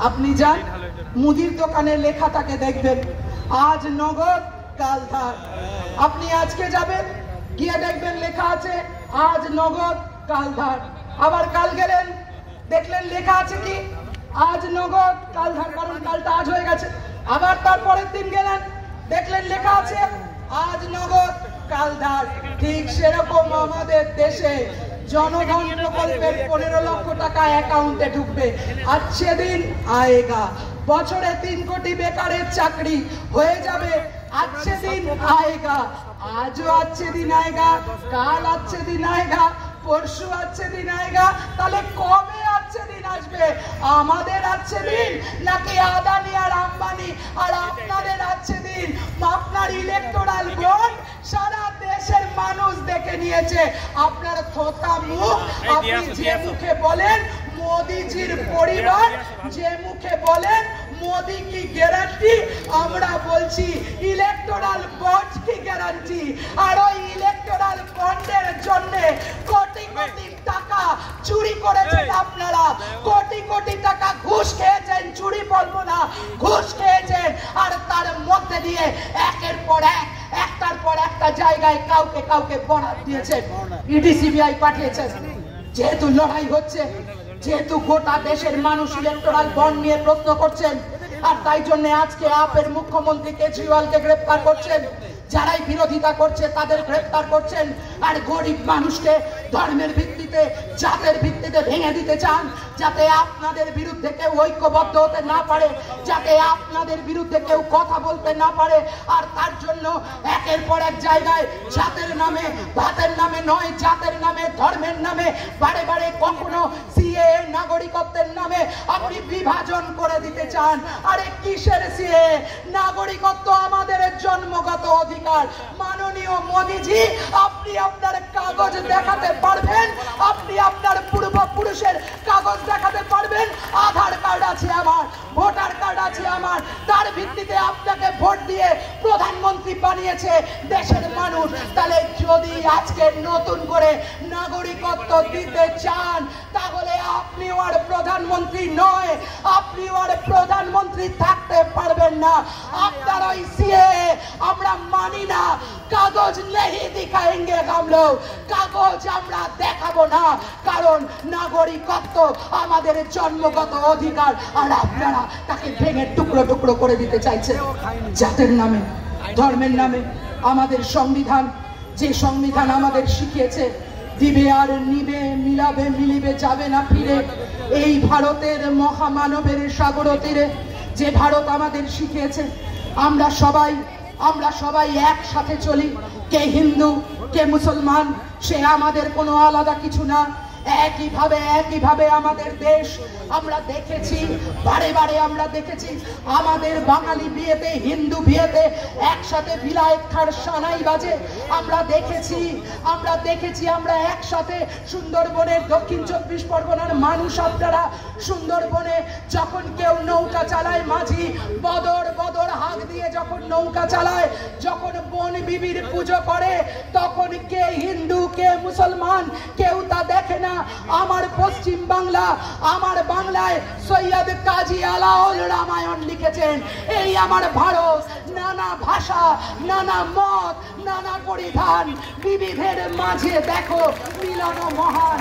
আপনি যান মুদির দোকানে লেখাটাকে দেখবেন, আজ নগদ কাল ধার। আপনি আজকে যাবেন, গিয়ে দেখবেন লেখা আছে আজ নগদ কাল ধার। আবার কাল গেলেন, দেখলেন লেখা আছে কি আজ নগদ কাল ধার, কারণ কালটা আজ হয়ে গেছে। আবার তারপরের দিন গেলেন, দেখলেন লেখা আছে আজ নগদ কাল ধার। ঠিক সেরকম আমাদের দেশে জনধন প্রকল্পের 15 লক্ষ টাকা অ্যাকাউন্টে ঢুকবে, আজকে দিন আয়েগা। বছরে 3 কোটি বেকারের চাকরি হয়ে যাবে, আজকে দিন আয়েগা। আজও আজকে দিন আয়েগা, কাল আজকে দিন আয়েগা, পরশু আজকে দিন আয়েগা। তাহলে কবে আজকে দিন আসবে? আমাদের আজকে দিন নাকি আদানি আর আম্বানি আর আপনাদের আজকে দিন? আপনার ইলেকটোরাল বন্ড সারা দেশের মানুষ দেখে নিয়েছে। আপনার থোতা মুখ, আপনি যে মুখে বলেন মোদিজির পরিবার, যে মুখে বলেন মোদি কি গ্যারান্টি, আমরা বলছি ইলেকটোরাল বন্ড কি গ্যারান্টি। আর ওই ইলেকটোরাল বন্ডের জন্য কোটি কোটি টাকা চুরি করেছেন আপনারা, কোটি কোটি টাকা ঘুষ খেয়েছেন, চুরি বলবো না, ঘুষ খেয়েছেন। আর তার মধ্যে দিয়ে একের পর এক, একটার পর একটা জায়গায় কাউকে কাউকে বরাদ দিয়েছেন, ইডি সিবিআই পাঠিয়েছেন। যেহেতু লড়াই হচ্ছে, যেহেতু গোটা দেশের মানুষ ইলেকটোরাল বন্ড নিয়ে প্রশ্ন করছেন, আর তাই জন্য আজকে আপের মুখ্যমন্ত্রী কেজরিওয়ালকে গ্রেফতার করছেন, যারাই বিরোধিতা করছে তাদের গ্রেফতার করছেন। আর গরিব মানুষকে ধর্মের ভিত্তিতে, জাতের ভিত্তিতে ভেঙে দিতে চান, যাতে আপনাদের বিরুদ্ধে কেউ ঐক্যবদ্ধ হতে না পারে, যাতে আপনাদের বিরুদ্ধে কেউ কথা বলতে না পারে। আর তার জন্য একের পর এক জায়গায় জাতের নামে, ভাতের নামে নয়, জাতের নামে, ধর্মের নামে বারে বারে কখনো সিএ নাগরিকত্বের নামে আপনি বিভাজন করে দিতে চান। আরে কিসের সিএ? নাগরিকত্ব আমাদের জন্মগত অধিকার। মাননীয় মোদিজি, আপনি আপনার কাগজ দেখাতে পারবেন? আপনি আপনার পূর্বপুরুষের কাগজ দেখাতে পারবেন? আধার কার্ড আছে আমার, ভোটার কার্ড আছে আমার, তার ভিত্তিতে আপনাকে ভোট দিয়ে প্রধানমন্ত্রী বানিয়েছে দেশের মানুষ। তাহলে যদি আজকে নতুন করে নাগরিকত্ব দিতে চান, তাহলে আপনিও আর প্রধানমন্ত্রী নয়, আপনিও আর প্রধানমন্ত্রী থাকতে পারবেন না। আপনার ওই সিএ আমরা মানি না, কাগজ নেই দিখাएंगे हम लोग, কাগজ আমরা দেখাবো না, কারণ নাগরিকত্ব আমাদের জন্মগত অধিকার। আর আপনারা তাকে ভেঙে টুকরো টুকরো করে দিতে চাইছেন জাতের নামে, ধর্মের নামে। আমাদের সংবিধান, যে সংবিধান আমাদের শিখিয়েছে দিবে আর নিবে, মিলাবে মিলিবে, যাবে না ফিরে, এই ভারতের মহামানবের সাগর তীরে যে ভারত আমাদের শিখিয়েছে, আমরা সবাই একসাথে চলি। কে হিন্দু, কে মুসলমান, সে আমাদের কোনো আলাদা কিছু না। একইভাবে আমাদের দেশ, আমরা দেখেছি বারে বারে, আমরা দেখেছি আমাদের বাঙালি বিয়েতে, হিন্দু বিয়েতে একসাথে বিলায়েত খার সানাই বাজে। আমরা দেখেছি আমরা একসাথে সুন্দরবনের, দক্ষিণ 24 পরগনার মানুষ, আপনারা সুন্দরবনে যখন কেউ নৌকা চালায়, মাঝি বদর হাঁক দিয়ে যখন নৌকা চালায়, যখন বন বিবির পুজো করে, তখন কে হিন্দু কে মুসলমান কেউ তা দেখে না। আমার পশ্চিম বাংলা, আমার বাংলায় সৈয়দ কাজী আলাউল রামায়ণ লিখেছেন। এই আমার ভারত, নানা ভাষা, নানা মত, নানা পরিধান, বিবিধের মাঝে দেখো মিলন মহান।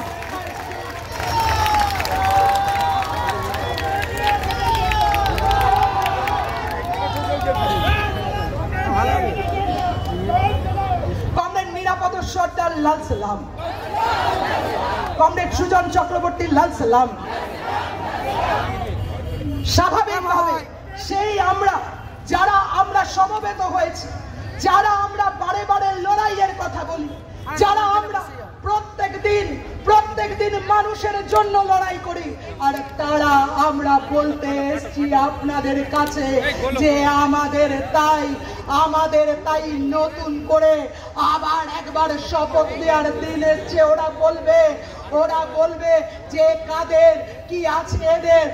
কমরেড নিরাপদ সর্দার লাল সালাম, কমরেড সুজন চক্রবর্তী লাল সালাম। স্বাভাবিকভাবে সেই যারা আমরা সমবেত হয়েছি, যারা আমরা বারে বারে লড়াইয়ের কথা বলি, যারা আমরা প্রত্যেক দিন মানুষের জন্য লড়াই করি, আর তারা আমরা বলতে এসেছি আপনাদের কাছে যে আমাদের তাই নতুন করে আবার একবার শপথ নেওয়ার দিন এসছে। ওরা বলবে যে কাদের কি আছে এদের।